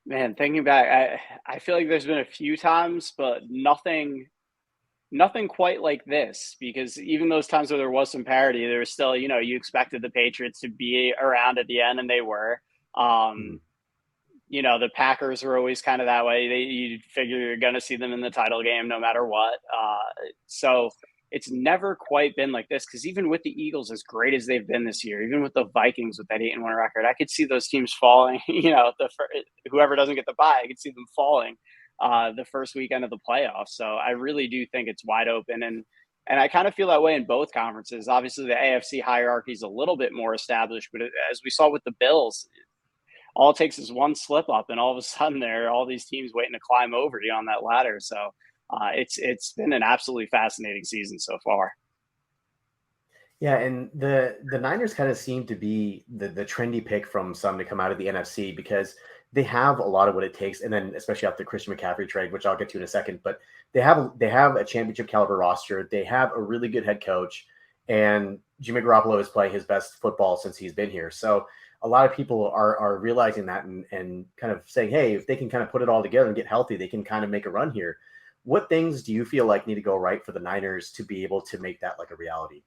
Man, thinking back, I feel like there's been a few times, but nothing quite like this, because even those times where there was some parity, there was still, you expected the Patriots to be around at the end, and they were. Mhm. Um, the Packers were always kind of that way. You figure you're going to see them in the title game no matter what. So it's never quite been like this, because even with the Eagles, as great as they've been this year, even with the Vikings with that 8-1 record, I could see those teams falling. Whoever doesn't get the bye, I could see them falling the first weekend of the playoffs. So I really do think it's wide open, and I kind of feel that way in both conferences. Obviously, the AFC hierarchy is a little bit more established, but as we saw with the Bills, all it takes is one slip up, and all of a sudden there are all these teams waiting to climb over you on that ladder. So it's been an absolutely fascinating season so far. Yeah, and the Niners kind of seem to be the trendy pick from some to come out of the NFC because they have a lot of what it takes, and then especially after the Christian McCaffrey trade, which I'll get to in a second. But they have a championship caliber roster. They have a really good head coach, and Jimmy Garoppolo is playing his best football since he's been here. So a lot of people are realizing that and kind of saying, hey, if they can kind of put it all together and get healthy, they can kind of make a run here. What things do you feel like need to go right for the Niners to be able to make that like a reality?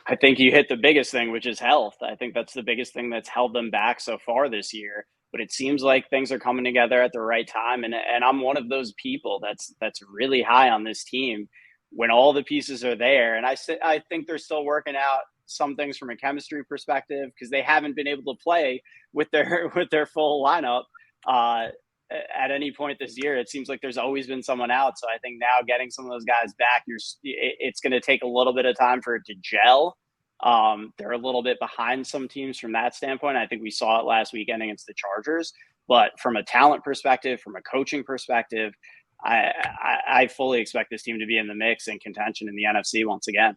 I think you hit the biggest thing, which is health. I think that's the biggest thing that's held them back so far this year. But it seems like things are coming together at the right time, and I'm one of those people that's really high on this team when all the pieces are there. And I think they're still working out some things from a chemistry perspective, because they haven't been able to play with their with their full lineup uh, at any point this year. It seems like there's always been someone out. So I think now getting some of those guys back, it's going to take a little bit of time for it to gel. They're a little bit behind some teams from that standpoint. I think we saw it last weekend against the Chargers. But from a talent perspective, from a coaching perspective, I fully expect this team to be in the mix and contention in the NFC once again.